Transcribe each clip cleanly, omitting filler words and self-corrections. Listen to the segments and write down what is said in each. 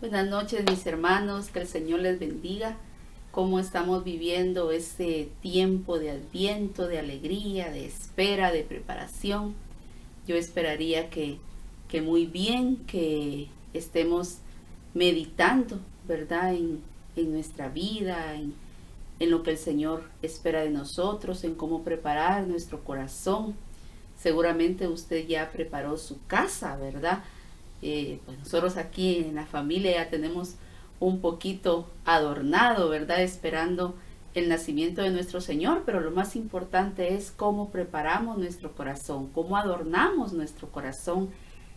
Buenas noches, mis hermanos, que el Señor les bendiga. Cómo estamos viviendo este tiempo de adviento, de alegría, de espera, de preparación. Yo esperaría que muy bien, que estemos meditando, ¿verdad? En nuestra vida, en lo que el Señor espera de nosotros, en cómo preparar nuestro corazón. Seguramente usted ya preparó su casa, ¿verdad? Pues nosotros aquí en la familia ya tenemos un poquito adornado, ¿verdad? Esperando el nacimiento de nuestro Señor, pero lo más importante es cómo preparamos nuestro corazón, cómo adornamos nuestro corazón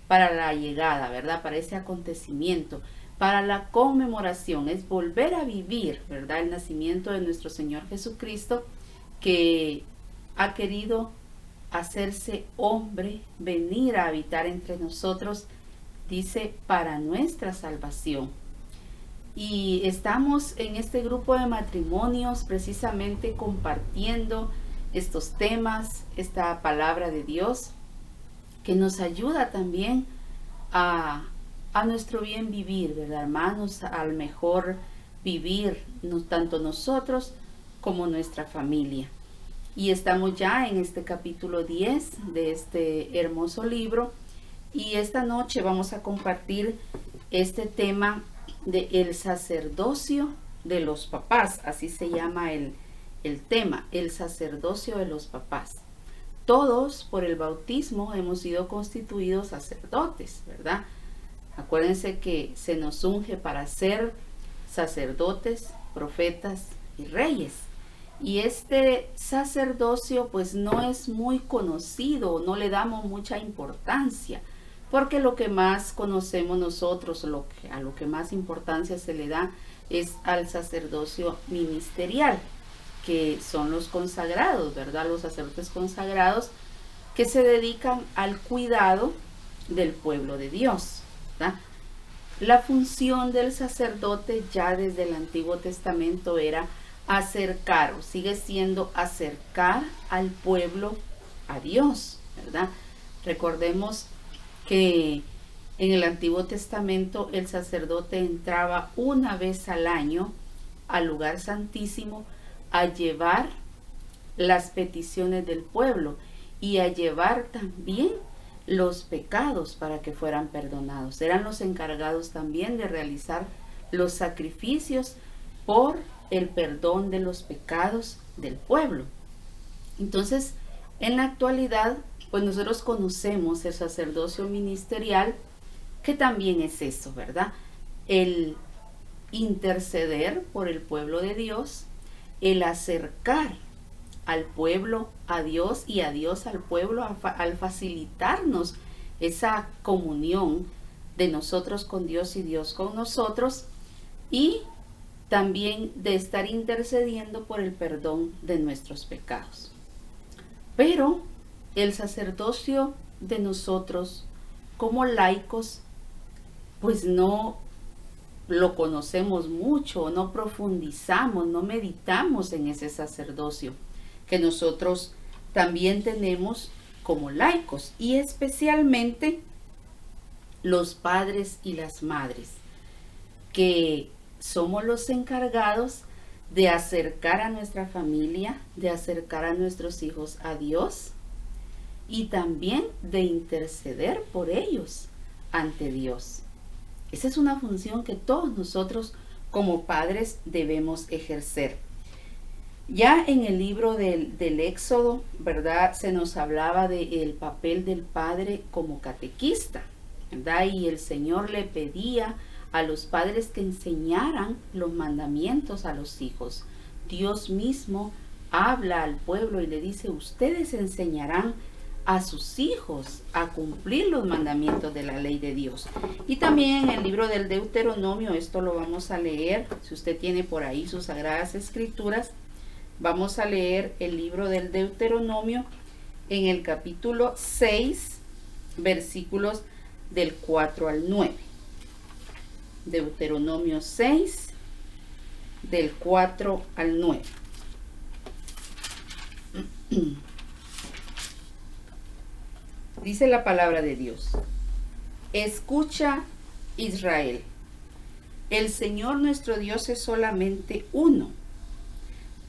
para la llegada, ¿verdad? Para ese acontecimiento, para la conmemoración, es volver a vivir, ¿verdad? El nacimiento de nuestro Señor Jesucristo, que ha querido hacerse hombre, venir a habitar entre nosotros, dice, para nuestra salvación. Y estamos en este grupo de matrimonios precisamente compartiendo estos temas, esta palabra de Dios, que nos ayuda también a nuestro bien vivir, ¿verdad, hermanos? Al mejor vivir, tanto nosotros como nuestra familia. Y estamos ya en este capítulo 10 de este hermoso libro. Y esta noche vamos a compartir este tema de el sacerdocio de los papás. Así se llama el tema, el sacerdocio de los papás. Todos por el bautismo hemos sido constituidos sacerdotes, ¿verdad? Acuérdense que se nos unge para ser sacerdotes, profetas y reyes. Y este sacerdocio pues no es muy conocido, no le damos mucha importancia, porque lo que más conocemos nosotros, a lo que más importancia se le da es al sacerdocio ministerial, que son los consagrados, ¿verdad? Los sacerdotes consagrados que se dedican al cuidado del pueblo de Dios, ¿verdad? La función del sacerdote ya desde el Antiguo Testamento era acercar, o sigue siendo acercar al pueblo a Dios, ¿verdad? Recordemos que en el Antiguo Testamento el sacerdote entraba una vez al año al lugar santísimo a llevar las peticiones del pueblo y a llevar también los pecados para que fueran perdonados. Eran los encargados también de realizar los sacrificios por el perdón de los pecados del pueblo. Entonces, en la actualidad, pues nosotros conocemos el sacerdocio ministerial, que también es eso, ¿verdad? El interceder por el pueblo de Dios, el acercar al pueblo a Dios y a Dios al pueblo, al facilitarnos esa comunión de nosotros con Dios y Dios con nosotros, y también de estar intercediendo por el perdón de nuestros pecados. Pero el sacerdocio de nosotros como laicos pues no lo conocemos mucho, no profundizamos, no meditamos en ese sacerdocio que nosotros también tenemos como laicos, y especialmente los padres y las madres, que somos los encargados de acercar a nuestra familia, de acercar a nuestros hijos a Dios y también de interceder por ellos ante Dios. Esa es una función que todos nosotros como padres debemos ejercer. Ya en el libro del Éxodo, ¿verdad? Se nos hablaba del papel del padre como catequista, ¿verdad? Y el Señor le pedía a los padres que enseñaran los mandamientos a los hijos. Dios mismo habla al pueblo y le dice: ustedes enseñarán a sus hijos a cumplir los mandamientos de la ley de Dios. Y también en el libro del Deuteronomio, esto lo vamos a leer, si usted tiene por ahí sus sagradas escrituras, vamos a leer el libro del Deuteronomio en el capítulo 6, versículos del 4 al 9. Deuteronomio 6, del 4 al 9. Dice la palabra de Dios: escucha, Israel, El Señor nuestro Dios es solamente uno.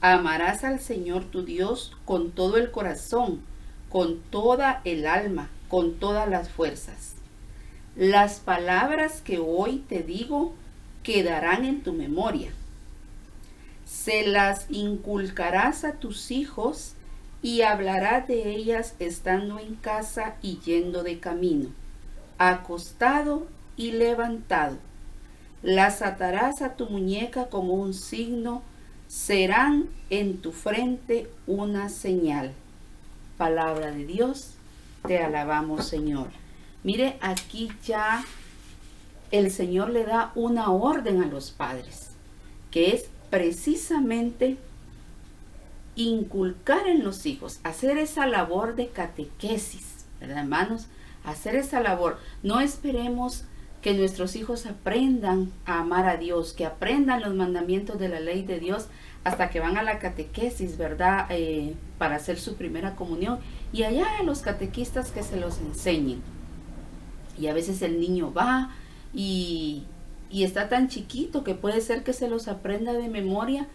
Amarás al Señor tu Dios con todo el corazón, con toda el alma, con todas las fuerzas. Las palabras que hoy te digo quedarán en tu memoria. Se las inculcarás a tus hijos y hablarás de ellas estando en casa y yendo de camino, acostado y levantado. Las atarás a tu muñeca como un signo, serán en tu frente una señal. Palabra de Dios, te alabamos, Señor. Mire, aquí ya el Señor le da una orden a los padres, que es precisamente inculcar en los hijos, hacer esa labor de catequesis, ¿verdad, hermanos? Hacer esa labor. No esperemos que nuestros hijos aprendan a amar a Dios, que aprendan los mandamientos de la ley de Dios hasta que van a la catequesis, ¿verdad? Para hacer su primera comunión. Y allá los catequistas que se los enseñen. Y a veces el niño va y está tan chiquito que puede ser que se los aprenda de memoria,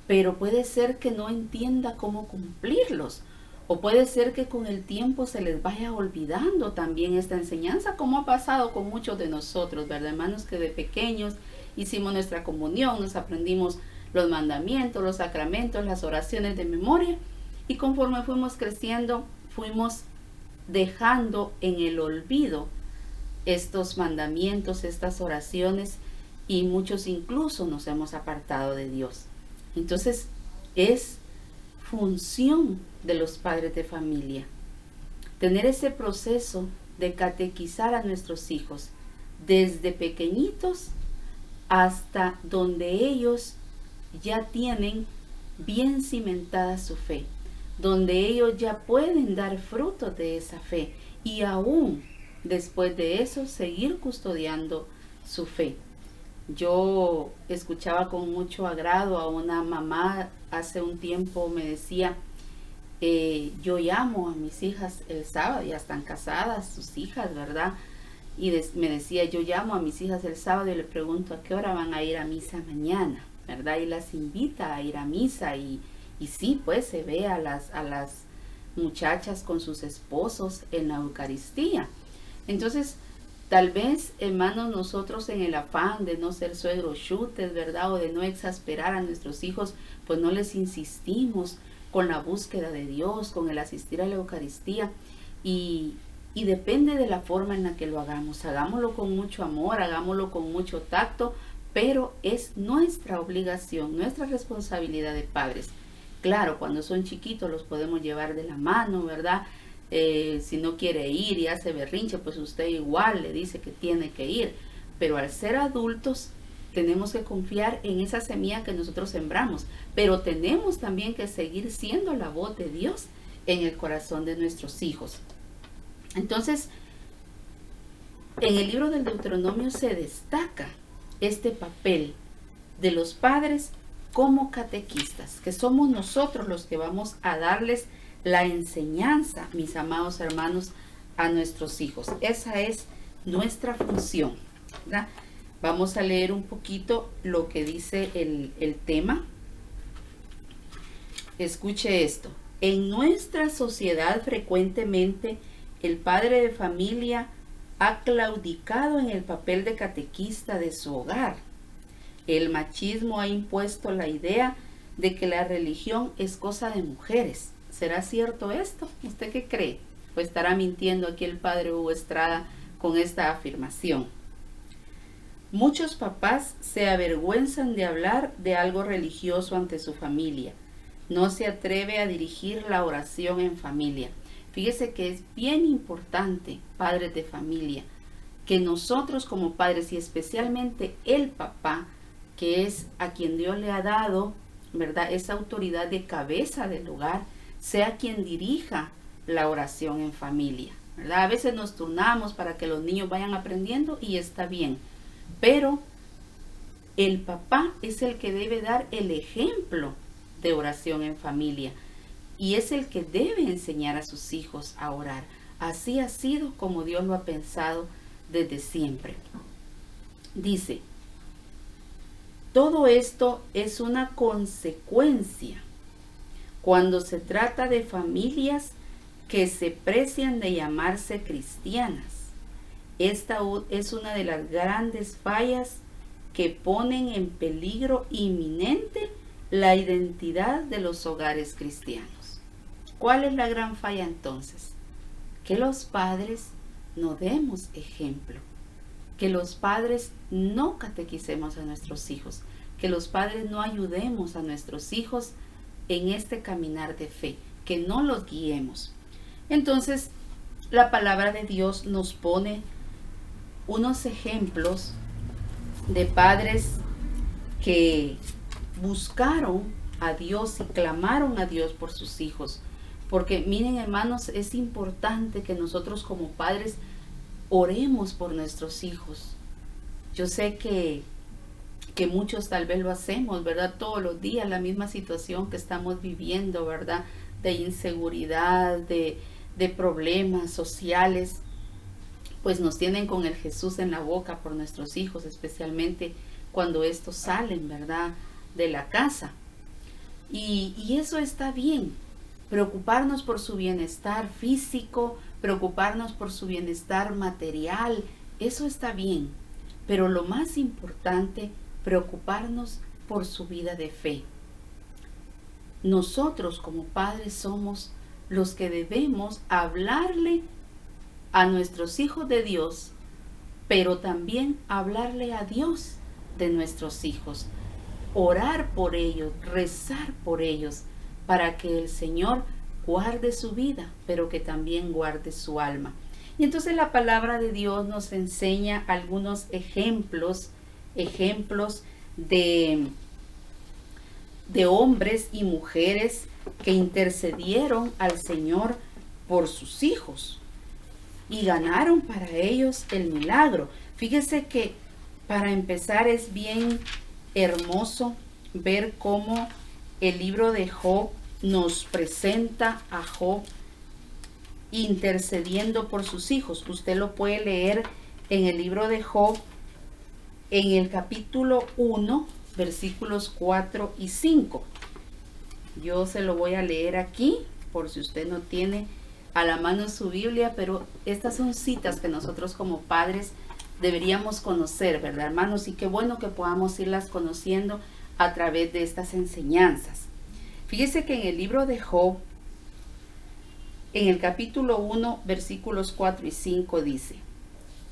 pero puede ser que no entienda cómo cumplirlos. O puede ser que con el tiempo se les vaya olvidando también esta enseñanza, como ha pasado con muchos de nosotros, ¿verdad, hermanos? Que de pequeños hicimos nuestra comunión, nos aprendimos los mandamientos, los sacramentos, las oraciones de memoria, y conforme fuimos creciendo, fuimos dejando en el olvido estos mandamientos, estas oraciones, y muchos incluso nos hemos apartado de Dios. Entonces, es función de los padres de familia tener ese proceso de catequizar a nuestros hijos desde pequeñitos hasta donde ellos ya tienen bien cimentada su fe, donde ellos ya pueden dar frutos de esa fe y aún después de eso seguir custodiando su fe. Yo escuchaba con mucho agrado a una mamá hace un tiempo, me decía, yo llamo a mis hijas el sábado, ya están casadas sus hijas, ¿verdad? Y me decía, yo llamo a mis hijas el sábado y le pregunto a qué hora van a ir a misa mañana, ¿verdad? Y las invita a ir a misa y sí, pues se ve a las muchachas con sus esposos en la Eucaristía. Entonces, tal vez, hermanos, nosotros en el afán de no ser suegros chutes, ¿verdad? O de no exasperar a nuestros hijos, pues no les insistimos con la búsqueda de Dios, con el asistir a la Eucaristía. Y depende de la forma en la que lo hagamos. Hagámoslo con mucho amor, hagámoslo con mucho tacto, pero es nuestra obligación, nuestra responsabilidad de padres. Claro, cuando son chiquitos los podemos llevar de la mano, ¿verdad? Si no quiere ir y hace berrinche, pues usted igual le dice que tiene que ir. Pero al ser adultos tenemos que confiar en esa semilla que nosotros sembramos, pero tenemos también que seguir siendo la voz de Dios en el corazón de nuestros hijos. Entonces, en el libro del Deuteronomio se destaca este papel de los padres como catequistas, que somos nosotros los que vamos a darles la enseñanza, mis amados hermanos, a nuestros hijos. Esa es nuestra función, ¿verdad? Vamos a leer un poquito lo que dice el tema. Escuche esto. En nuestra sociedad frecuentemente el padre de familia ha claudicado en el papel de catequista de su hogar. El machismo ha impuesto la idea de que la religión es cosa de mujeres. ¿Será cierto esto? ¿Usted qué cree? ¿O estará mintiendo aquí el padre Hugo Estrada con esta afirmación? Muchos papás se avergüenzan de hablar de algo religioso ante su familia. No se atreve a dirigir la oración en familia. Fíjese que es bien importante, padres de familia, que nosotros como padres y especialmente el papá, que es a quien Dios le ha dado, ¿verdad?, esa autoridad de cabeza del hogar, sea quien dirija la oración en familia, ¿verdad? A veces nos turnamos para que los niños vayan aprendiendo y está bien, pero el papá es el que debe dar el ejemplo de oración en familia y es el que debe enseñar a sus hijos a orar. Así ha sido como Dios lo ha pensado desde siempre. Dice, Todo esto es una consecuencia cuando se trata de familias que se precian de llamarse cristianas. Esta es una de las grandes fallas que ponen en peligro inminente la identidad de los hogares cristianos. ¿Cuál es la gran falla entonces? Que los padres no demos ejemplo, que los padres no catequicemos a nuestros hijos, que los padres no ayudemos a nuestros hijos en este caminar de fe, que no los guiemos. Entonces, la palabra de Dios nos pone unos ejemplos de padres que buscaron a Dios y clamaron a Dios por sus hijos. Porque miren, hermanos, es importante que nosotros como padres oremos por nuestros hijos. Yo sé que muchos tal vez lo hacemos, ¿verdad? Todos los días, la misma situación que estamos viviendo, ¿verdad? De inseguridad, de problemas sociales, pues nos tienen con el Jesús en la boca por nuestros hijos, especialmente cuando estos salen, ¿verdad?, de la casa. Y eso está bien, preocuparnos por su bienestar físico, preocuparnos por su bienestar material, eso está bien. Pero lo más importante, preocuparnos por su vida de fe. Nosotros como padres somos los que debemos hablarle a nuestros hijos de Dios, pero también hablarle a Dios de nuestros hijos, orar por ellos, rezar por ellos, para que el Señor guarde su vida, pero que también guarde su alma. Y entonces la palabra de Dios nos enseña algunos ejemplos de hombres y mujeres que intercedieron al Señor por sus hijos y ganaron para ellos el milagro. Fíjese que para empezar es bien hermoso ver cómo el libro de Job nos presenta a Job intercediendo por sus hijos. Usted lo puede leer en el libro de Job, en el capítulo 1, versículos 4 y 5. Yo se lo voy a leer aquí, por si usted no tiene a la mano su Biblia, pero estas son citas que nosotros como padres deberíamos conocer, ¿verdad, hermanos? Y qué bueno que podamos irlas conociendo a través de estas enseñanzas. Fíjese que en el libro de Job, en el capítulo 1, versículos 4 y 5 dice: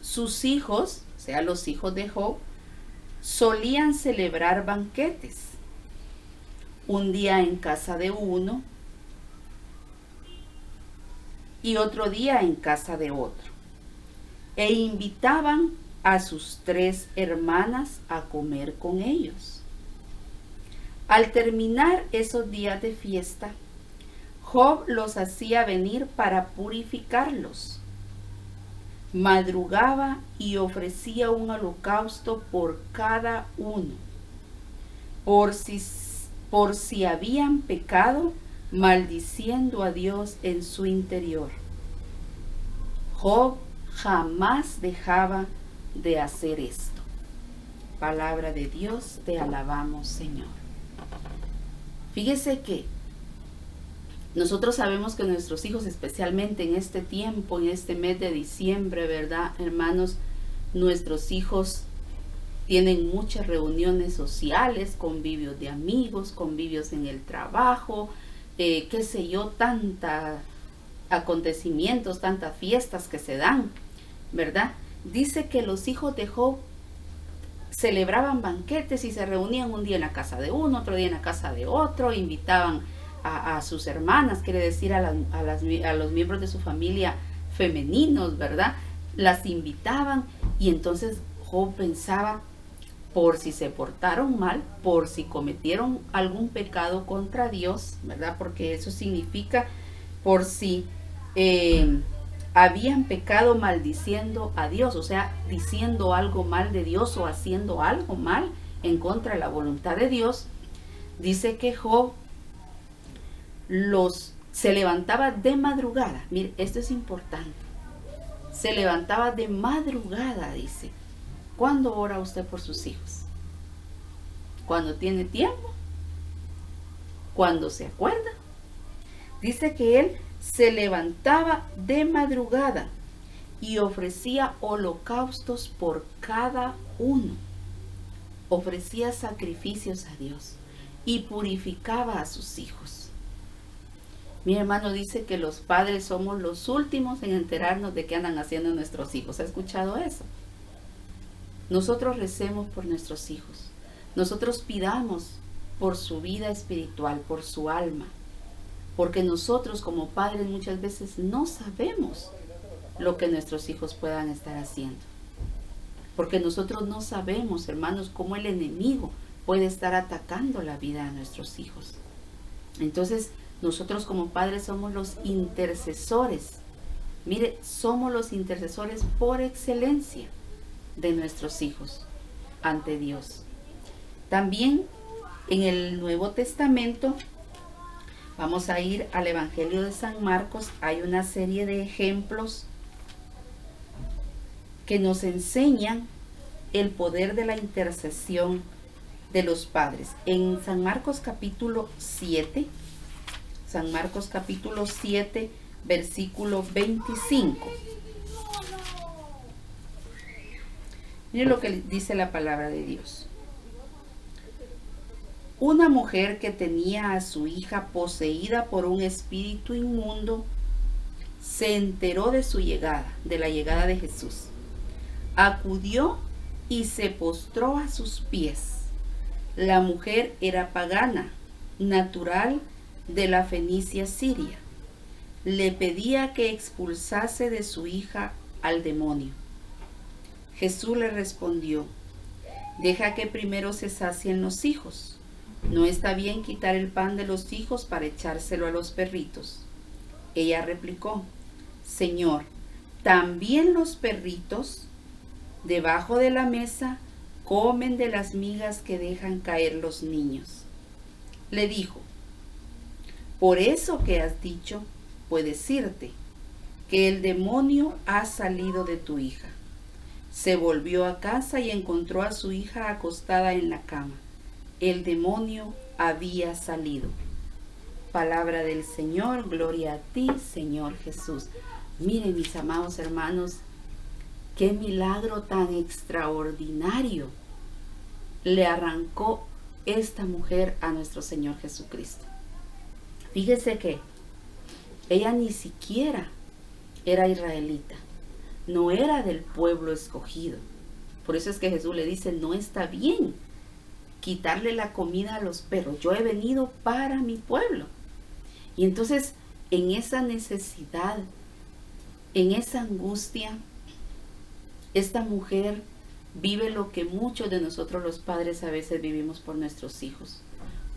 sus hijos, o sea, los hijos de Job, solían celebrar banquetes, un día en casa de uno y otro día en casa de otro, e invitaban a sus 3 hermanas a comer con ellos. Al terminar esos días de fiesta, Job los hacía venir para purificarlos. Madrugaba y ofrecía un holocausto por cada uno, por si habían pecado, maldiciendo a Dios en su interior. Job jamás dejaba de hacer esto. Palabra de Dios, te alabamos, Señor. Fíjese que nosotros sabemos que nuestros hijos, especialmente en este tiempo, en este mes de diciembre, ¿verdad, hermanos? Nuestros hijos tienen muchas reuniones sociales, convivios de amigos, convivios en el trabajo, qué sé yo, tantos acontecimientos, tantas fiestas que se dan, ¿verdad? Dice que los hijos de Job celebraban banquetes y se reunían un día en la casa de uno, otro día en la casa de otro, invitaban a sus hermanas, quiere decir a los miembros de su familia femeninos, ¿verdad? Las invitaban y entonces Job pensaba, por si se portaron mal, por si cometieron algún pecado contra Dios, ¿verdad? Porque eso significa por si habían pecado maldiciendo a Dios, o sea, diciendo algo mal de Dios o haciendo algo mal en contra de la voluntad de Dios. Dice que Job se levantaba de madrugada. Mire, esto es importante. Se levantaba de madrugada, dice. ¿Cuándo ora usted por sus hijos? cuando tiene tiempo, cuando se acuerda. Dice que él se levantaba de madrugada y ofrecía holocaustos por cada uno. Ofrecía sacrificios a Dios y purificaba a sus hijos. Mi hermano dice que los padres somos los últimos en enterarnos de qué andan haciendo nuestros hijos. ¿Ha escuchado eso? Nosotros recemos por nuestros hijos. Nosotros pidamos por su vida espiritual, por su alma. Porque nosotros como padres muchas veces no sabemos lo que nuestros hijos puedan estar haciendo. Porque nosotros no sabemos, hermanos, cómo el enemigo puede estar atacando la vida de nuestros hijos. Entonces, nosotros como padres somos los intercesores. Mire, somos los intercesores por excelencia de nuestros hijos ante Dios. También en el Nuevo Testamento, vamos a ir al Evangelio de San Marcos, hay una serie de ejemplos que nos enseñan el poder de la intercesión de los padres. En San Marcos capítulo 7, versículo 25. Miren lo que dice la palabra de Dios. Una mujer que tenía a su hija poseída por un espíritu inmundo, se enteró de su llegada, de la llegada de Jesús. Acudió y se postró a sus pies. La mujer era pagana, natural de la Fenicia Siria. Le pedía que expulsase de su hija al demonio. Jesús le respondió: deja que primero se sacien los hijos. No está bien quitar el pan de los hijos para echárselo a los perritos. Ella replicó: Señor, también los perritos debajo de la mesa comen de las migas que dejan caer los niños. Le dijo: por eso que has dicho, puedes irte, que el demonio ha salido de tu hija. Se volvió a casa y encontró a su hija acostada en la cama. El demonio había salido. Palabra del Señor, gloria a ti, Señor Jesús. Miren, mis amados hermanos, qué milagro tan extraordinario le arrancó esta mujer a nuestro Señor Jesucristo. Fíjese que ella ni siquiera era israelita, no era del pueblo escogido. Por eso es que Jesús le dice: no está bien quitarle la comida a los perros. Yo he venido para mi pueblo. Y entonces, en esa necesidad, en esa angustia, esta mujer vive lo que muchos de nosotros los padres a veces vivimos por nuestros hijos.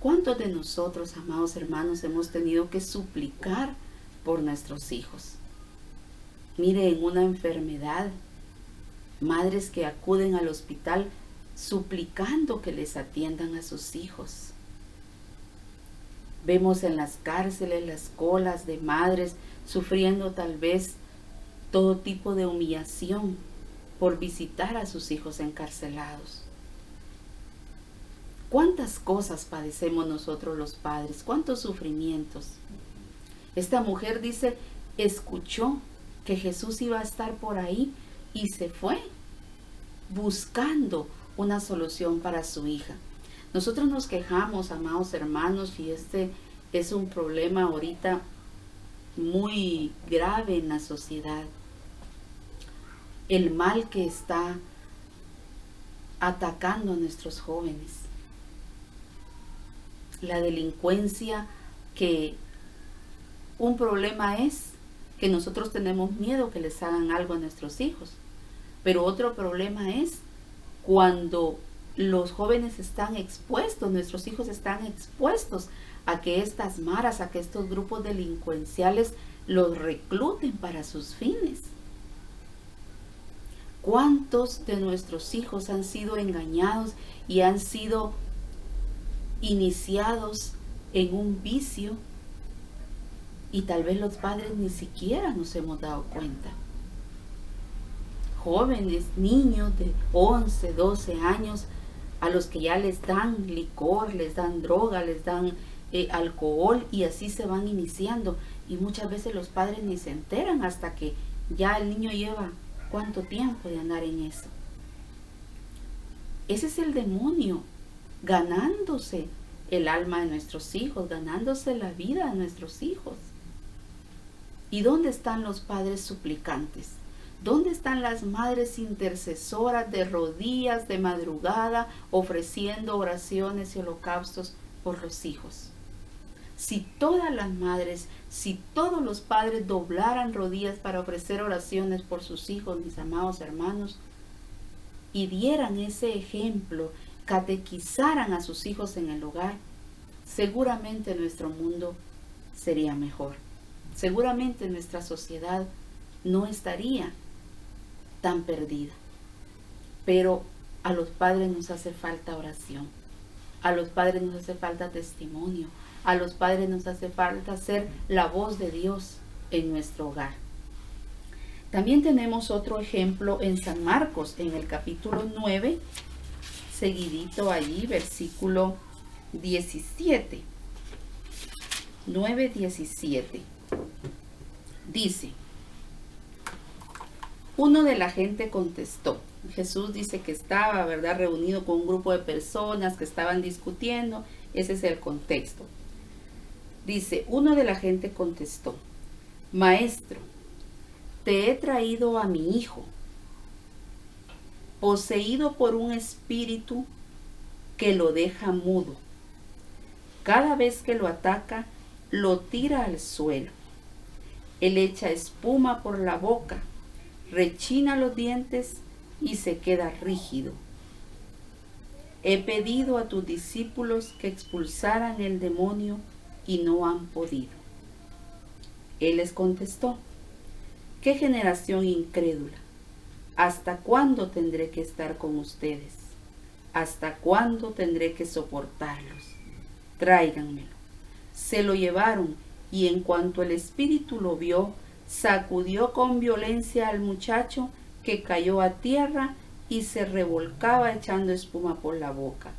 ¿Cuántos de nosotros, amados hermanos, hemos tenido que suplicar por nuestros hijos? Mire, en una enfermedad, madres que acuden al hospital suplicando que les atiendan a sus hijos. Vemos en las cárceles las colas de madres sufriendo tal vez todo tipo de humillación por visitar a sus hijos encarcelados. ¿Cuántas cosas padecemos nosotros los padres? ¿Cuántos sufrimientos? Esta mujer dice, escuchó que Jesús iba a estar por ahí y se fue buscando una solución para su hija. Nosotros nos quejamos, amados hermanos, y este es un problema ahorita muy grave en la sociedad. El mal que está atacando a nuestros jóvenes. La delincuencia, que un problema es que nosotros tenemos miedo que les hagan algo a nuestros hijos. Pero otro problema es cuando los jóvenes están expuestos, nuestros hijos están expuestos a que estas maras, a que estos grupos delincuenciales los recluten para sus fines. ¿Cuántos de nuestros hijos han sido engañados y han sido iniciados en un vicio? Y tal vez los padres ni siquiera nos hemos dado cuenta. Jóvenes, niños de 11, 12 años a los que ya les dan licor, les dan droga, les dan alcohol, y así se van iniciando. Y muchas veces los padres ni se enteran hasta que ya el niño lleva cuánto tiempo de andar en eso. Ese es el demonio ganándose el alma de nuestros hijos, ganándose la vida de nuestros hijos. ¿Y dónde están los padres suplicantes? ¿Dónde están las madres intercesoras de rodillas, de madrugada, ofreciendo oraciones y holocaustos por los hijos? Si todas las madres, si todos los padres doblaran rodillas para ofrecer oraciones por sus hijos, mis amados hermanos, y dieran ese ejemplo, catequizaran a sus hijos en el hogar, seguramente nuestro mundo sería mejor. Seguramente nuestra sociedad no estaría tan perdida. Pero a los padres nos hace falta oración, a los padres nos hace falta testimonio, a los padres nos hace falta ser la voz de Dios en nuestro hogar. También tenemos otro ejemplo en San Marcos, en el capítulo 9, seguidito allí, versículo 17. 9:17. Dice: uno de la gente contestó. Jesús dice que estaba, ¿verdad?, reunido con un grupo de personas que estaban discutiendo. Ese es el contexto. Dice, uno de la gente contestó: Maestro, te he traído a mi hijo, poseído por un espíritu que lo deja mudo. Cada vez que lo ataca, lo tira al suelo. Él echa espuma por la boca, rechina los dientes y se queda rígido. He pedido a tus discípulos que expulsaran el demonio y no han podido. Él les contestó: ¿qué generación incrédula? ¿Hasta cuándo tendré que estar con ustedes? ¿Hasta cuándo tendré que soportarlos? Tráiganmelo. Se lo llevaron, y en cuanto el espíritu lo vio, sacudió con violencia al muchacho, que cayó a tierra y se revolcaba echando espuma por la boca.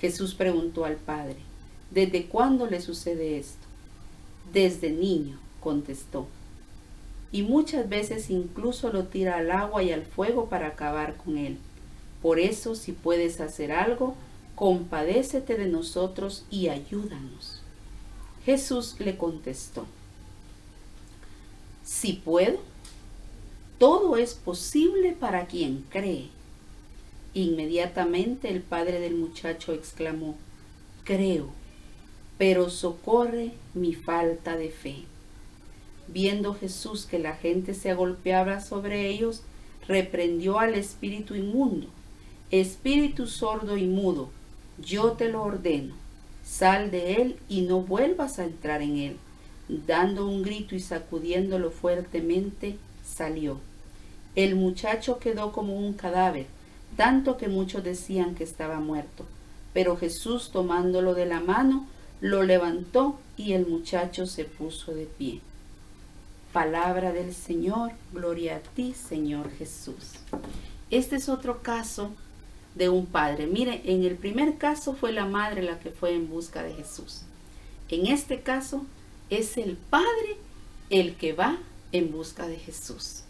Jesús preguntó al padre: ¿desde cuándo le sucede esto? Desde niño, contestó. Y muchas veces incluso lo tira al agua y al fuego para acabar con él. Por eso, si puedes hacer algo, compadécete de nosotros y ayúdanos. Jesús le contestó: si puedo, todo es posible para quien cree. Inmediatamente el padre del muchacho exclamó: creo, pero socorre mi falta de fe. Viendo Jesús que la gente se agolpeaba sobre ellos, reprendió al espíritu inmundo: espíritu sordo y mudo, yo te lo ordeno, sal de él y no vuelvas a entrar en él. Dando un grito y sacudiéndolo fuertemente, salió. El muchacho quedó como un cadáver, tanto que muchos decían que estaba muerto. Pero Jesús, tomándolo de la mano, lo levantó y el muchacho se puso de pie. Palabra del Señor, gloria a ti, Señor Jesús. Este es otro caso de un padre. Mire, en el primer caso fue la madre la que fue en busca de Jesús. En este caso es el padre el que va en busca de Jesús.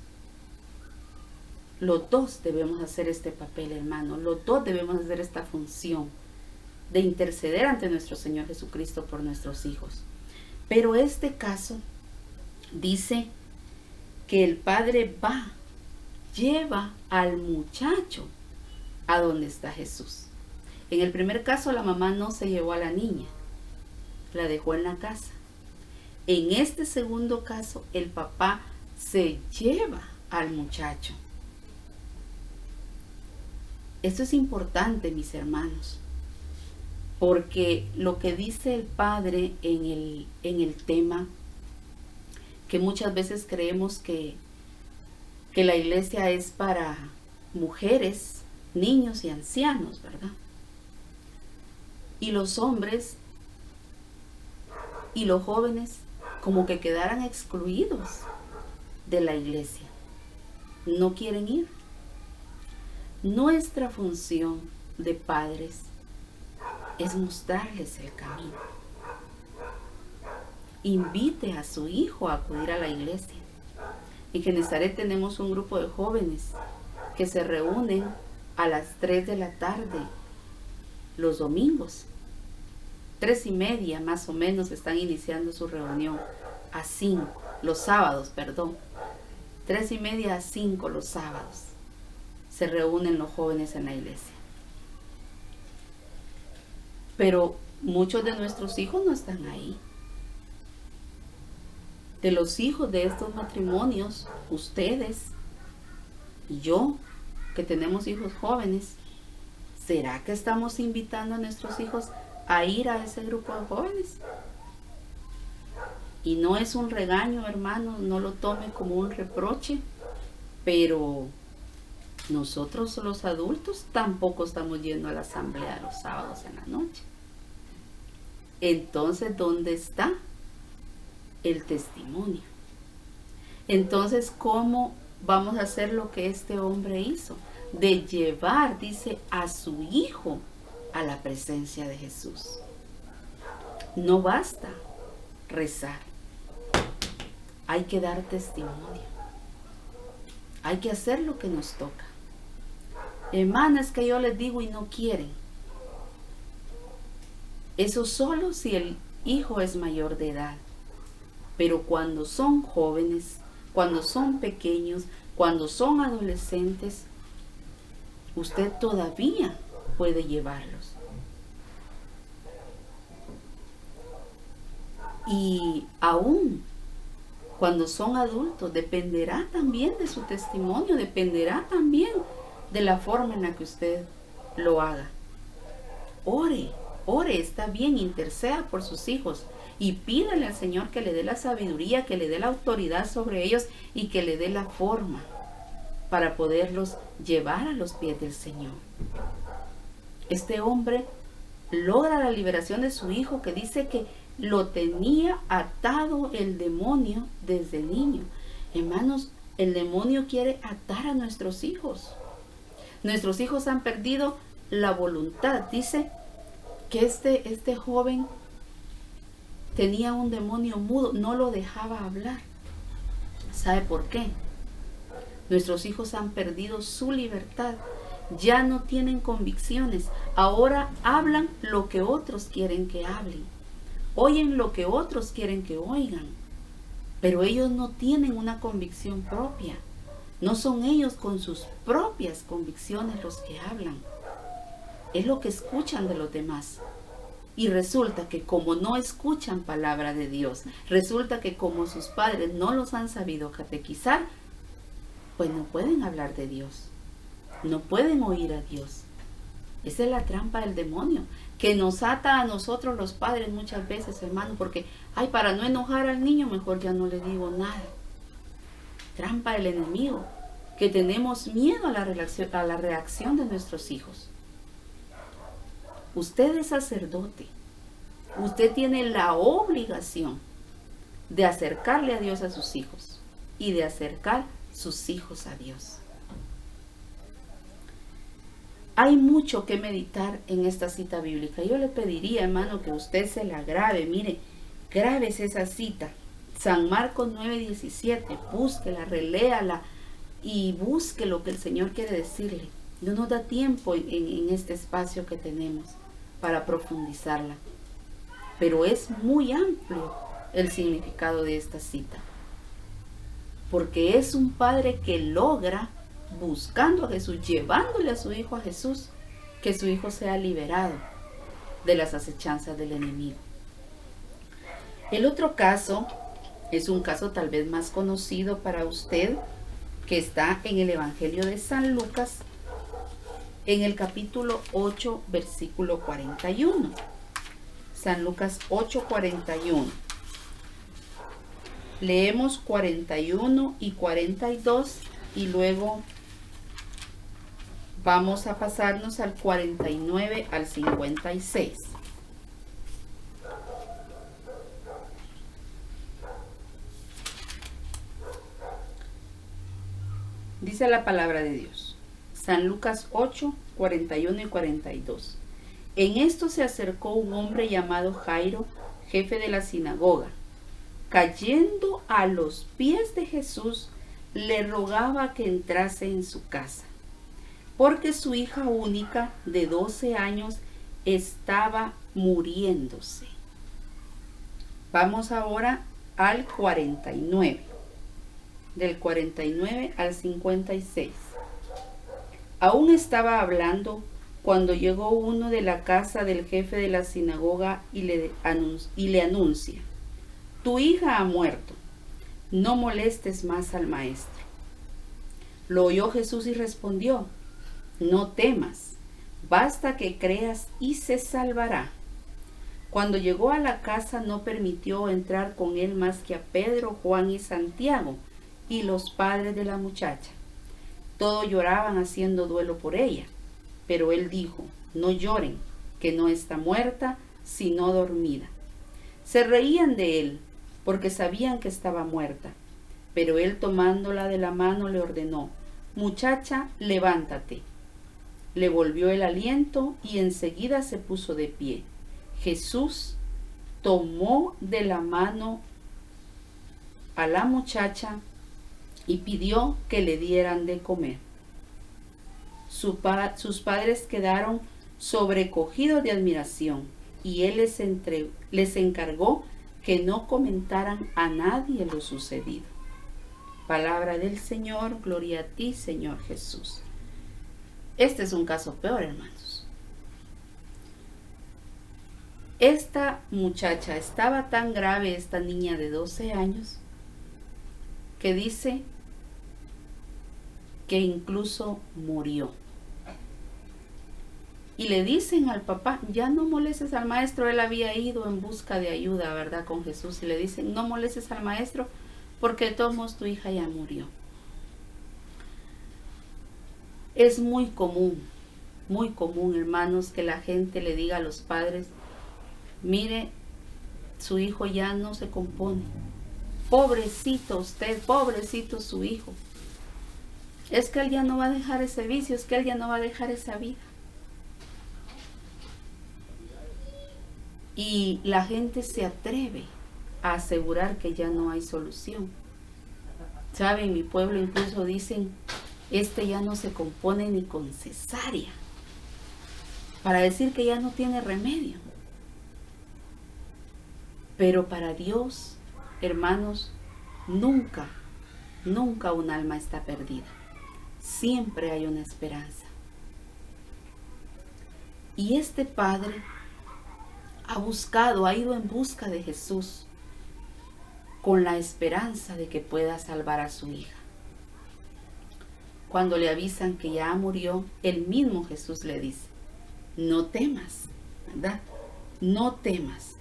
Los dos debemos hacer este papel, hermano. Los dos debemos hacer esta función de interceder ante nuestro Señor Jesucristo por nuestros hijos. Pero este caso dice que el padre va, lleva al muchacho a donde está Jesús. En el primer caso, la mamá no se llevó a la niña, la dejó en la casa. En este segundo caso, el papá se lleva al muchacho. Esto es importante, mis hermanos, porque lo que dice el padre en el tema, que muchas veces creemos que la iglesia es para mujeres, niños y ancianos, ¿verdad? Y los hombres y los jóvenes como que quedaran excluidos de la iglesia. No quieren ir. Nuestra función, de padres es mostrarles el camino. Invite a su hijo a acudir a la iglesia. En Genezaret tenemos un grupo de jóvenes que se reúnen a las 3 de la tarde los domingos. 3:30 más o menos están iniciando su reunión. A 5, los sábados, perdón. 3:30 a 5 los sábados se reúnen los jóvenes en la iglesia. Pero muchos de nuestros hijos no están ahí. De los hijos de estos matrimonios, ustedes y yo, que tenemos hijos jóvenes, ¿será que estamos invitando a nuestros hijos a ir a ese grupo de jóvenes? Y no es un regaño, hermanos, no lo tome como un reproche, pero nosotros los adultos tampoco estamos yendo a la asamblea los sábados en la noche. Entonces, ¿dónde está el testimonio? Entonces, ¿cómo vamos a hacer lo que este hombre hizo? De llevar, dice, a su hijo a la presencia de Jesús. No basta rezar. Hay que dar testimonio. Hay que hacer lo que nos toca. Hermanas, es que yo les digo y no quieren. Eso solo si el hijo es mayor de edad. Pero cuando son jóvenes, cuando son pequeños, cuando son adolescentes, usted todavía puede llevarlos. Y aún cuando son adultos, dependerá también de su testimonio, dependerá también de la forma en la que usted lo haga. Ore, está bien, interceda por sus hijos y pídale al Señor que le dé la sabiduría, que le dé la autoridad sobre ellos y que le dé la forma para poderlos llevar a los pies del Señor. Este hombre logra la liberación de su hijo, que dice que lo tenía atado el demonio desde niño. Hermanos, el demonio quiere atar a nuestros hijos. Nuestros hijos han perdido la voluntad. Dice que este joven tenía un demonio mudo, no lo dejaba hablar. ¿Sabe por qué? Nuestros hijos han perdido su libertad. Ya no tienen convicciones. Ahora hablan lo que otros quieren que hablen. Oyen lo que otros quieren que oigan. Pero ellos no tienen una convicción propia. No son ellos con sus propias convicciones los que hablan. Es lo que escuchan de los demás. Y resulta que como no escuchan palabra de Dios, resulta que como sus padres no los han sabido catequizar, pues no pueden hablar de Dios. No pueden oír a Dios. Esa es la trampa del demonio, que nos ata a nosotros los padres muchas veces, hermano, porque, para no enojar al niño, mejor ya no le digo nada. Trampa del enemigo, que tenemos miedo a la reacción de nuestros hijos. Usted es sacerdote. Usted tiene la obligación de acercarle a Dios a sus hijos y de acercar sus hijos a Dios. Hay mucho que meditar en esta cita bíblica. Yo le pediría, hermano, que usted se la grabe. Mire, grábese esa cita. San Marcos 9:17. Búsquela, reléala y busque lo que el Señor quiere decirle. No nos da tiempo en este espacio que tenemos para profundizarla. Pero es muy amplio el significado de esta cita. Porque es un padre que logra, buscando a Jesús, llevándole a su hijo a Jesús, que su hijo sea liberado de las acechanzas del enemigo. El otro caso es un caso tal vez más conocido para usted, que está en el Evangelio de San Lucas, en el capítulo 8, versículo 41. San Lucas 8:41. Leemos 41 y 42 y luego vamos a pasarnos al 49 al 56. Dice la palabra de Dios. San Lucas 8, 41 y 42. En esto se acercó un hombre llamado Jairo, jefe de la sinagoga. Cayendo a los pies de Jesús, le rogaba que entrase en su casa, porque su hija única de 12 años estaba muriéndose. Vamos ahora al 49, del 49 al 56. Aún estaba hablando cuando llegó uno de la casa del jefe de la sinagoga y le anuncia: tu hija ha muerto, no molestes más al maestro. Lo oyó Jesús y respondió: no temas, basta que creas y se salvará. Cuando llegó a la casa no permitió entrar con él más que a Pedro, Juan y Santiago y los padres de la muchacha. Todos lloraban haciendo duelo por ella, pero él dijo: no lloren, que no está muerta, sino dormida. Se reían de él, porque sabían que estaba muerta, pero él tomándola de la mano le ordenó: muchacha, levántate. Le volvió el aliento y enseguida se puso de pie. Jesús tomó de la mano a la muchacha y pidió que le dieran de comer. Sus padres quedaron sobrecogidos de admiración y él les encargó que no comentaran a nadie lo sucedido. Palabra del Señor, gloria a ti, Señor Jesús. Este es un caso peor, hermanos. Esta muchacha estaba tan grave, esta niña de 12 años, que dice que incluso murió. Y le dicen al papá: ya no molestes al maestro. Él había ido en busca de ayuda, ¿verdad?, con Jesús. Y le dicen: no molestes al maestro, porque de todos modos tu hija ya murió. Es muy común, hermanos, que la gente le diga a los padres: mire, su hijo ya no se compone. Pobrecito usted, pobrecito su hijo. Es que él ya no va a dejar ese vicio, es que él ya no va a dejar esa vida. Y la gente se atreve a asegurar que ya no hay solución. ¿Sabe? En mi pueblo incluso dicen: este ya no se compone ni con cesárea, para decir que ya no tiene remedio. Pero para Dios, hermanos, nunca un alma está perdida. Siempre hay una esperanza. Y este padre ha ido en busca de Jesús con la esperanza de que pueda salvar a su hija. Cuando le avisan que ya murió, el mismo Jesús le dice: no temas, ¿verdad? No temas.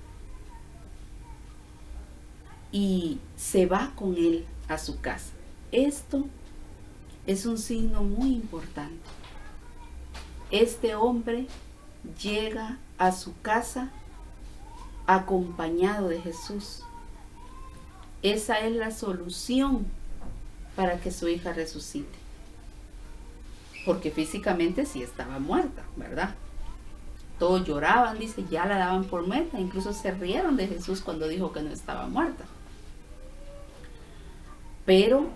Y se va con él a su casa. Esto es un signo muy importante. Este hombre llega a su casa acompañado de Jesús. Esa es la solución para que su hija resucite. Porque físicamente sí estaba muerta, ¿verdad? Todos lloraban, dice, ya la daban por muerta. Incluso se rieron de Jesús cuando dijo que no estaba muerta. Pero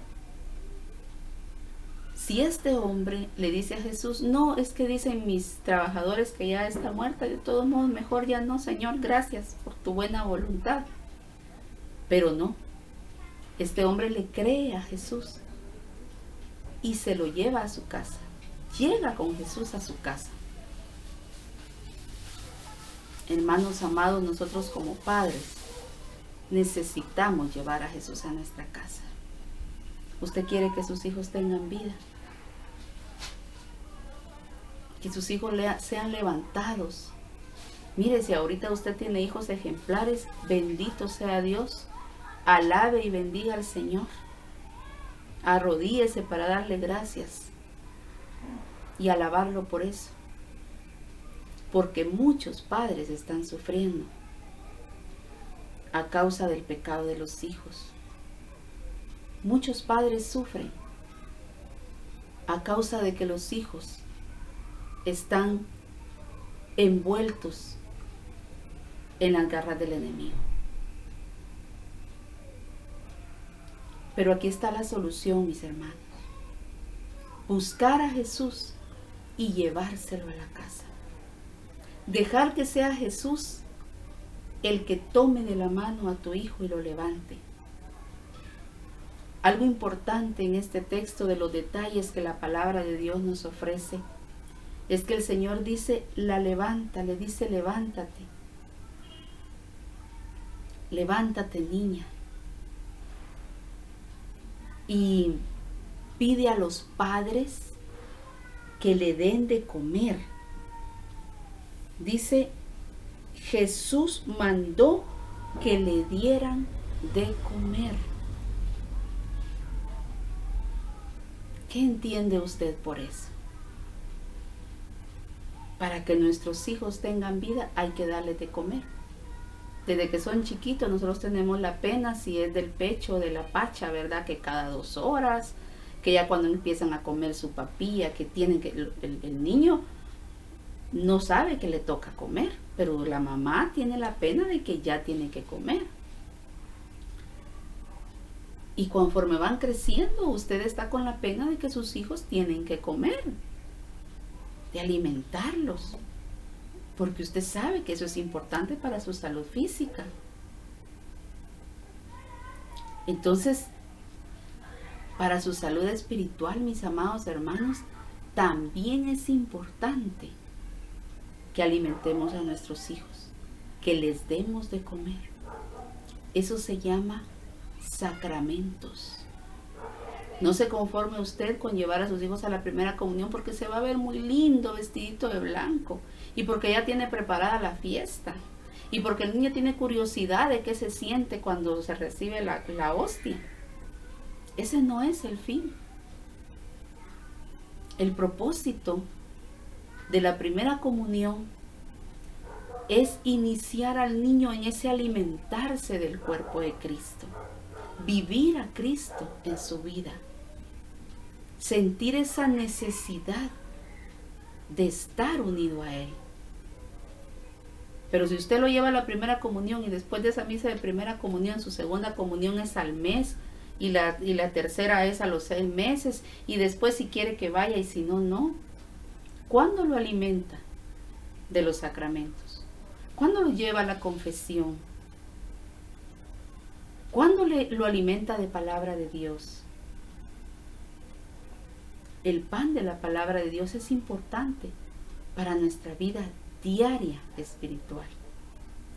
si este hombre le dice a Jesús: no, es que dicen mis trabajadores que ya está muerta, de todos modos mejor ya no, Señor, gracias por tu buena voluntad. Pero no, este hombre le cree a Jesús y se lo lleva a su casa. Llega con Jesús a su casa. Hermanos amados, nosotros como padres necesitamos llevar a Jesús a nuestra casa. Usted quiere que sus hijos tengan vida, que sus hijos sean levantados. Mire, si ahorita usted tiene hijos ejemplares, bendito sea Dios. Alabe y bendiga al Señor. Arrodíllese para darle gracias y alabarlo por eso. Porque muchos padres están sufriendo a causa del pecado de los hijos. Muchos padres sufren a causa de que los hijos están envueltos en las garras del enemigo. Pero aquí está la solución, mis hermanos. Buscar a Jesús y llevárselo a la casa. Dejar que sea Jesús el que tome de la mano a tu hijo y lo levante. Algo importante en este texto de los detalles que la palabra de Dios nos ofrece es que el Señor dice, la levanta, le dice, levántate. Levántate, niña. Y pide a los padres que le den de comer. Dice, Jesús mandó que le dieran de comer. ¿Qué entiende usted por eso? Para que nuestros hijos tengan vida hay que darles de comer. Desde que son chiquitos nosotros tenemos la pena si es del pecho o de la pacha, ¿verdad? Que cada 2 horas, que ya cuando empiezan a comer su papilla, que tienen que, el niño no sabe que le toca comer, pero la mamá tiene la pena de que ya tiene que comer. Y conforme van creciendo, usted está con la pena de que sus hijos tienen que comer, de alimentarlos, porque usted sabe que eso es importante para su salud física. Entonces, para su salud espiritual, mis amados hermanos, también es importante que alimentemos a nuestros hijos, que les demos de comer. Eso se llama sacramentos. No se conforme usted con llevar a sus hijos a la primera comunión porque se va a ver muy lindo vestidito de blanco y porque ya tiene preparada la fiesta y porque el niño tiene curiosidad de qué se siente cuando se recibe la hostia. Ese no es el fin. El propósito de la primera comunión es iniciar al niño en ese alimentarse del cuerpo de Cristo, vivir a Cristo en su vida, sentir esa necesidad de estar unido a Él. Pero si usted lo lleva a la primera comunión y después de esa misa de primera comunión, su segunda comunión es al mes y la tercera es a los 6 meses y después si quiere que vaya y si no, no. ¿Cuándo lo alimenta de los sacramentos? ¿Cuándo lo lleva a la confesión? ¿Cuándo lo alimenta de palabra de Dios? El pan de la palabra de Dios es importante para nuestra vida diaria espiritual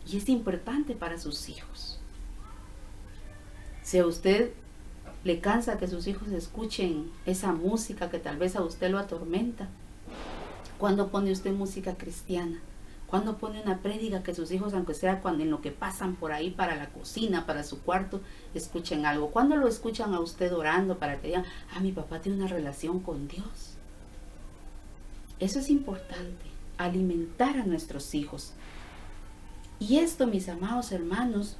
y es importante para sus hijos. Si a usted le cansa que sus hijos escuchen esa música que tal vez a usted lo atormenta, ¿cuándo pone usted música cristiana? ¿Cuándo pone una prédica que sus hijos, aunque sea cuando en lo que pasan por ahí para la cocina, para su cuarto, escuchen algo? ¿Cuándo lo escuchan a usted orando para que digan, mi papá tiene una relación con Dios? Eso es importante, alimentar a nuestros hijos. Y esto, mis amados hermanos,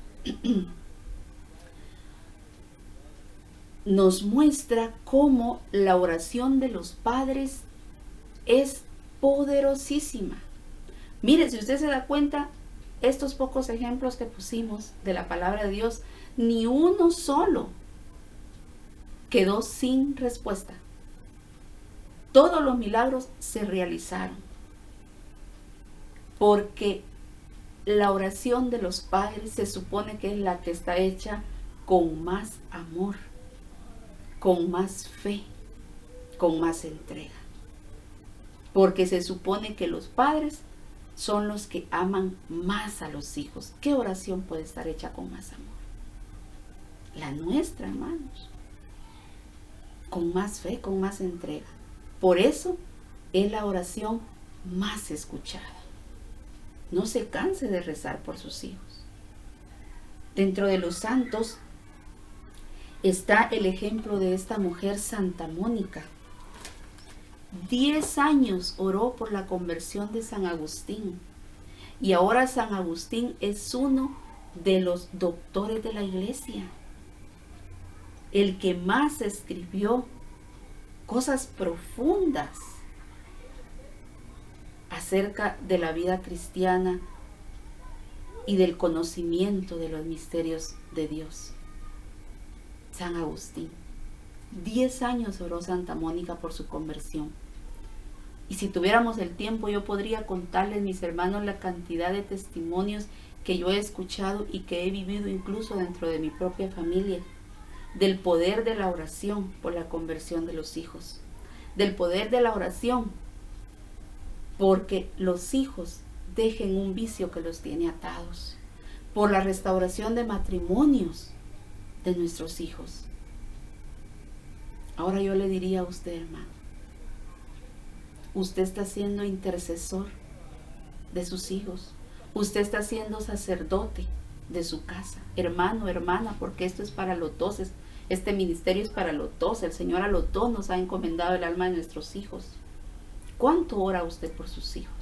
nos muestra cómo la oración de los padres es poderosísima. Mire, si usted se da cuenta, estos pocos ejemplos que pusimos de la palabra de Dios, ni uno solo quedó sin respuesta. Todos los milagros se realizaron porque la oración de los padres se supone que es la que está hecha con más amor, con más fe, con más entrega. Porque se supone que los padres son los que aman más a los hijos. ¿Qué oración puede estar hecha con más amor? La nuestra, hermanos. Con más fe, con más entrega. Por eso es la oración más escuchada. No se canse de rezar por sus hijos. Dentro de los santos está el ejemplo de esta mujer Santa Mónica. 10 años oró por la conversión de San Agustín y ahora San Agustín es uno de los doctores de la iglesia, el que más escribió cosas profundas acerca de la vida cristiana y del conocimiento de los misterios de Dios. San Agustín. 10 años oró Santa Mónica por su conversión. Y si tuviéramos el tiempo, yo podría contarles, mis hermanos, la cantidad de testimonios que yo he escuchado y que he vivido incluso dentro de mi propia familia, del poder de la oración por la conversión de los hijos, del poder de la oración porque los hijos dejen un vicio que los tiene atados, por la restauración de matrimonios de nuestros hijos. Ahora yo le diría a usted, hermano, usted está siendo intercesor de sus hijos, usted está siendo sacerdote de su casa, hermano, hermana, porque esto es para los dos, este ministerio es para los dos. El Señor a los dos nos ha encomendado el alma de nuestros hijos. ¿Cuánto ora usted por sus hijos?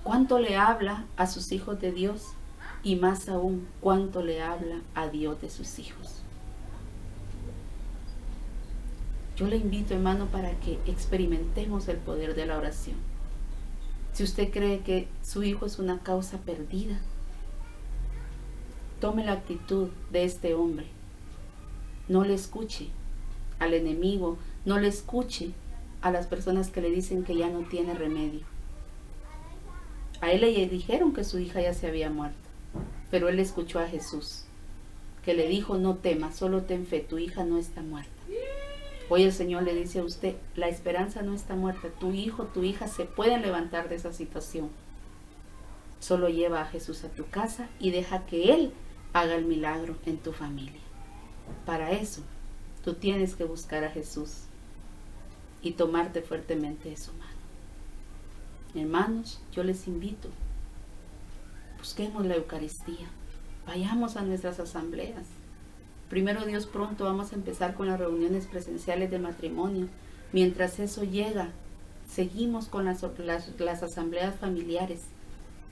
¿Cuánto le habla a sus hijos de Dios? Y más aún, ¿cuánto le habla a Dios de sus hijos? Yo le invito, hermano, para que experimentemos el poder de la oración. Si usted cree que su hijo es una causa perdida, tome la actitud de este hombre. No le escuche al enemigo, no le escuche a las personas que le dicen que ya no tiene remedio. A él le dijeron que su hija ya se había muerto, pero él escuchó a Jesús, que le dijo: no temas, solo ten fe, tu hija no está muerta. Hoy el Señor le dice a usted: la esperanza no está muerta, tu hijo, tu hija se pueden levantar de esa situación. Solo lleva a Jesús a tu casa y deja que Él haga el milagro en tu familia. Para eso, tú tienes que buscar a Jesús y tomarte fuertemente de su mano. Hermanos, yo les invito, busquemos la Eucaristía, vayamos a nuestras asambleas. Primero Dios, pronto vamos a empezar con las reuniones presenciales de matrimonio. Mientras eso llega, seguimos con las asambleas familiares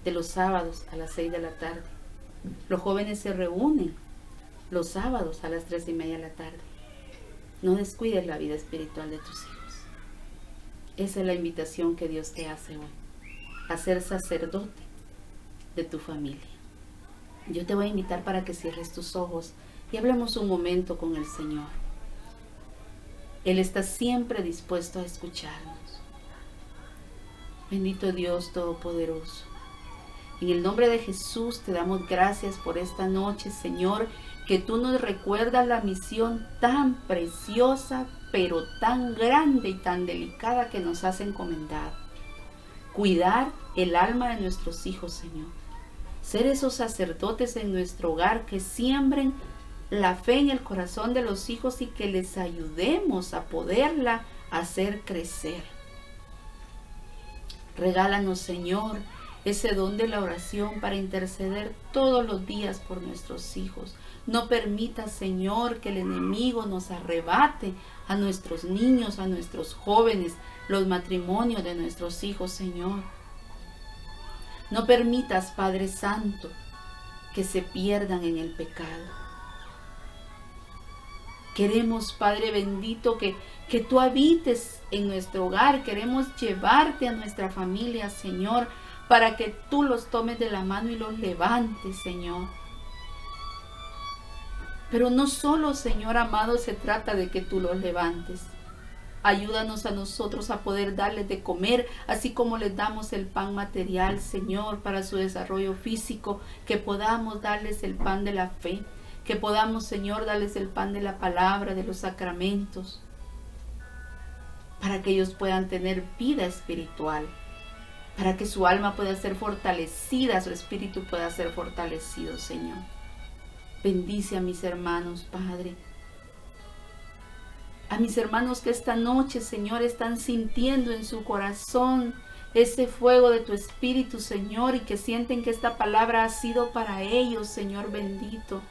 de los sábados a las 6 de la tarde. Los jóvenes se reúnen los sábados a las 3:30 de la tarde. No descuides la vida espiritual de tus hijos. Esa es la invitación que Dios te hace hoy, a ser sacerdote de tu familia. Yo te voy a invitar para que cierres tus ojos y hablemos un momento con el Señor. Él está siempre dispuesto a escucharnos. Bendito Dios Todopoderoso. En el nombre de Jesús te damos gracias por esta noche, Señor, que tú nos recuerdas la misión tan preciosa, pero tan grande y tan delicada que nos has encomendado. Cuidar el alma de nuestros hijos, Señor. Ser esos sacerdotes en nuestro hogar que siembren la fe en el corazón de los hijos y que les ayudemos a poderla hacer crecer. Regálanos, Señor, ese don de la oración para interceder todos los días por nuestros hijos. No permita, Señor, que el enemigo nos arrebate a nuestros niños, a nuestros jóvenes, los matrimonios de nuestros hijos, Señor. No permitas, Padre Santo, que se pierdan en el pecado. Queremos, Padre bendito, que tú habites en nuestro hogar. Queremos llevarte a nuestra familia, Señor, para que tú los tomes de la mano y los levantes, Señor. Pero no solo, Señor amado, se trata de que tú los levantes. Ayúdanos a nosotros a poder darles de comer, así como les damos el pan material, Señor, para su desarrollo físico, que podamos darles el pan de la fe, que podamos, Señor, darles el pan de la palabra, de los sacramentos, para que ellos puedan tener vida espiritual, para que su alma pueda ser fortalecida, su espíritu pueda ser fortalecido, Señor. Bendice a mis hermanos, Padre. A mis hermanos que esta noche, Señor, están sintiendo en su corazón ese fuego de tu espíritu, Señor, y que sienten que esta palabra ha sido para ellos, Señor bendito.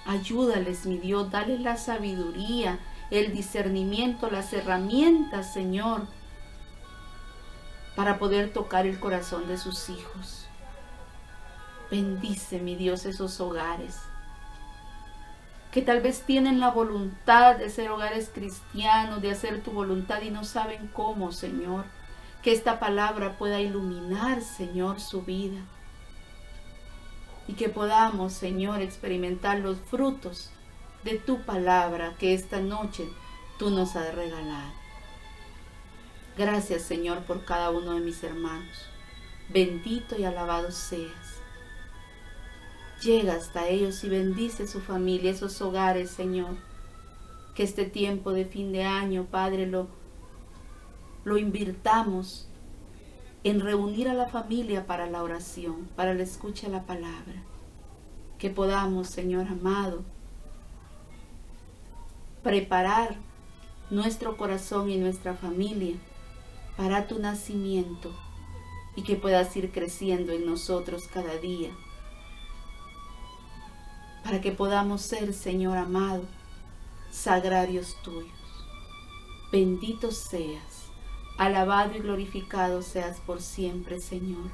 Ayúdales, mi Dios, dale la sabiduría, el discernimiento, las herramientas, Señor, para poder tocar el corazón de sus hijos. Bendice, mi Dios, esos hogares. que tal vez tienen la voluntad de ser hogares cristianos, de hacer tu voluntad y no saben cómo, Señor. Que esta palabra pueda iluminar, Señor, su vida. Y que podamos, Señor, experimentar los frutos de tu palabra que esta noche tú nos has regalado. Gracias, Señor, por cada uno de mis hermanos. Bendito y alabado seas. Llega hasta ellos y bendice su familia, esos hogares, Señor. Que este tiempo de fin de año, Padre, lo invirtamos en reunir a la familia para la oración, para la escucha de la palabra. Que podamos, Señor amado, preparar nuestro corazón y nuestra familia para tu nacimiento y que puedas ir creciendo en nosotros cada día. Para que podamos ser, Señor amado, sagrarios tuyos. Bendito seas, alabado y glorificado seas por siempre, Señor.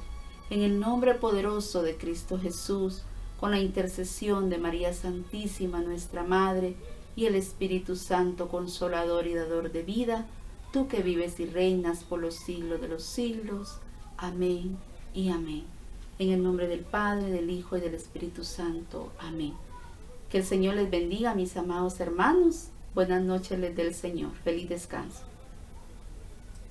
En el nombre poderoso de Cristo Jesús, con la intercesión de María Santísima, nuestra Madre, y el Espíritu Santo, Consolador y Dador de vida, tú que vives y reinas por los siglos de los siglos. Amén y amén. En el nombre del Padre, del Hijo y del Espíritu Santo. Amén. Que el Señor les bendiga, mis amados hermanos. Buenas noches les dé el Señor. Feliz descanso.